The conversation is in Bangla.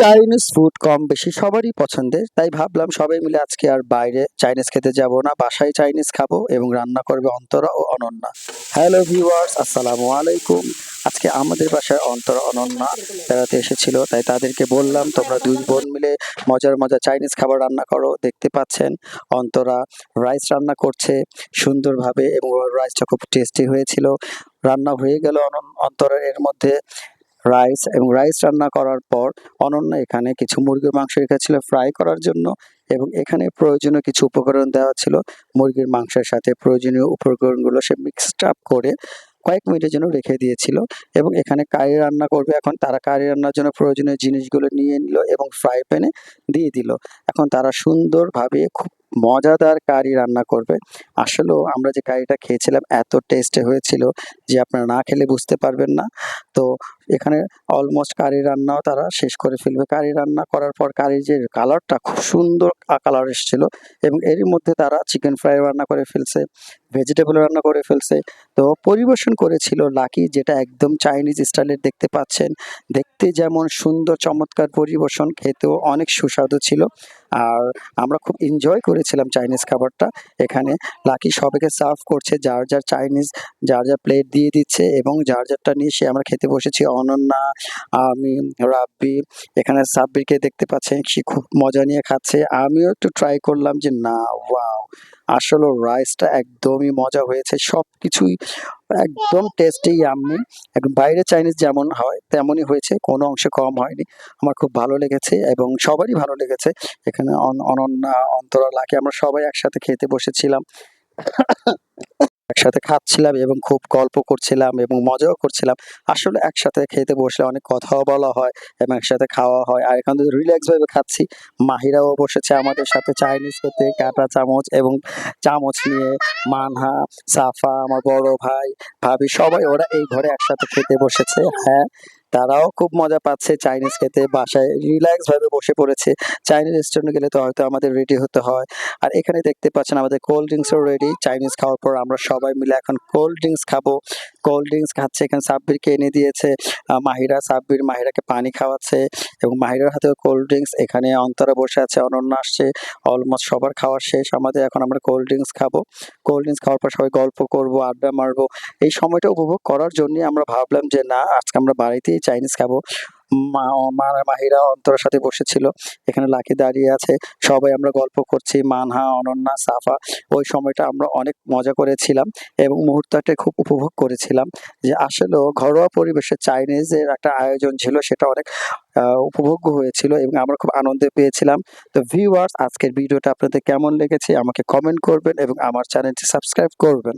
চাইনিজ ফুড কম বেশি সবারই পছন্দের। তাই ভাবলাম সবাই মিলে আজকে আর বাইরে চাইনিজ খেতে যাব না। বাসায় চাইনিজ খাবো এবং রান্না করবে অন্তরা ও অনন্যা। হ্যালো ভিউয়ার্স, আসসালামু আলাইকুম। আজকে আমাদের বাসায় অন্তরা, অনন্যা বেড়াতে এসেছিল। তাই তাদেরকে বললাম, তোমরা ২ বোন মিলে মজার চাইনিজ খাবার রান্না করো। দেখতে পাচ্ছেন অন্তরা রাইস রান্না করছে সুন্দরভাবে এবং রাইসটা খুব টেস্টি হয়েছিল। রান্না হয়ে গেল অন্তরার এর মধ্যে রাইস রান্না করার পর অনন্যা এখানে কিছু মুরগির মাংস রেখেছিল ফ্রাই করার জন্য এবং এখানে প্রয়োজনীয় কিছু উপকরণ দেওয়া ছিল। মুরগির মাংসের সাথে প্রয়োজনীয় উপকরণগুলো সে মিক্সড আপ করে কয়েক মিনিটের জন্য রেখে দিয়েছিল এবং এখানে কারি রান্না করবে। এখন তারা কারি রান্নার জন্য প্রয়োজনীয় জিনিসগুলো নিয়ে নিল এবং ফ্রাই প্যানে দিয়ে দিল। এখন তারা সুন্দরভাবে খুব মজাদার কারি রান্না করবে। আসলেও আমরা যে কারিটা খেয়েছিলাম এত টেস্টি হয়েছিল যে আপনারা না খেলে বুঝতে পারবেন না। তো এখানে অলমোস্ট কারি রান্নাও তারা শেষ করে ফেলবে। কারি রান্না করার পর কারির যে কালারটা খুব সুন্দর কালার এসেছিল এবং এরই মধ্যে তারা চিকেন ফ্রাই রান্না করে ফেলছে, ভেজিটেবল রান্না করে ফেলছে। তো পরিবেশন করেছিল লাকি, যেটা একদম চাইনিজ স্টাইলের দেখতে পাচ্ছেন। দেখতে যেমন সুন্দর চমৎকার পরিবেশন, খেতেও অনেক সুস্বাদু ছিল। আর আমরা খুব এনজয় করেছিলাম চাইনিজ খাবারটা। এখানে লাকি সবাইকে সার্ভ করছে, যার প্লেট দিয়ে দিচ্ছে এবং যারটা নিয়ে আমরা খেতে বসেছি। অনন্যা, আমি, রাব্বি, এখানে সাব্বিরকে দেখতে পাচ্ছেন সে খুব মজা নিয়ে খাচ্ছে। আমিও একটু ট্রাই করলাম যে না, ওয়াও! আসলেও রাইসটা একদমই মজা হয়েছে। সবকিছুই একদম টেস্টি ইয়াম্মি। একদম বাইরে চাইনিজ যেমন হয় তেমনই হয়েছে, কোনো অংশে কম হয়নি। আমার খুব ভালো লেগেছে এবং সবারই ভালো লেগেছে। এখানে অনন্যা, অন্তরা, লাকি আমরা সবাই একসাথে খেতে বসেছিলাম। একসাথে খাচ্ছিলাম এবং খুব গল্প করছিলাম এবং মজাও করছিলাম। আসলে একসাথে খেতে বসলে অনেক কথাও বলা হয় এবং একসাথে খাওয়া হয়। আর এখান থেকে রিল্যাক্স ভাবে খাচ্ছি। মাহিরাও বসেছে আমাদের সাথে চাইনিজ খেতে, কাঁটা চামচ এবং চামচ নিয়ে। মানহা, সাফা, আমার বড় ভাই, ভাবি সবাই ওরা এই ঘরে একসাথে খেতে বসেছে। হ্যাঁ, তারাও খুব মজা পাচ্ছে চাইনিজ খেতে। বাসায় রিল্যাক্স ভাবে বসে পড়েছে। চাইনিজ রেস্টুরেন্টে গেলে তো হয়তো আমাদের রেডি হতে হয়। আর এখানে দেখতে পাচ্ছেন আমাদের কোল্ড ড্রিংকসও রেডি। চাইনিজ খাওয়ার পর আমরা সবাই মিলে এখন কোল্ড ড্রিংকস খাবো। কোল্ড ড্রিংকস খাচ্ছে, এখানে সাব্বিরকে এনে দিয়েছে মাহিরা। সাব্বির মাহিরাকে পানি খাওয়াচ্ছে এবং মাহিরার হাতেও কোল্ড ড্রিংকস। এখানে অন্তরা বসে আছে, অনন্যা আসছে। অলমোস্ট সবার খাওয়া শেষ আমাদের। এখন আমরা কোল্ড ড্রিংকস খাবো। কোল্ড ড্রিংকস খাওয়ার পর সবাই গল্প করবো, আড্ডা মারবো। এই সময়টা উপভোগ করার জন্যই আমরা ভাবলাম যে না, আজকে আমরা বাড়িতেই চাইনিজ খাবো। মাহিরা অন্তরার সাথে বসেছিল। এখানে লাকি দাঁড়িয়ে আছে। সবাই আমরা গল্প করছি। মানহা, অনন্যা, সাফা। ওই সময়টা আমরা অনেক মজা করেছিলাম এবং মুহূর্তটা খুব উপভোগ করেছিলাম। যে আসলেও ঘরোয়া পরিবেশে চাইনিজের একটা আয়োজন ছিল, সেটা অনেক উপভোগ্য হয়েছিল এবং আমরা খুব আনন্দ পেয়েছিলাম। তো ভিউয়ার্স, আজকের ভিডিওটা আপনাদের কেমন লেগেছে আমাকে কমেন্ট করবেন এবং আমার চ্যানেলটি সাবস্ক্রাইব করবেন।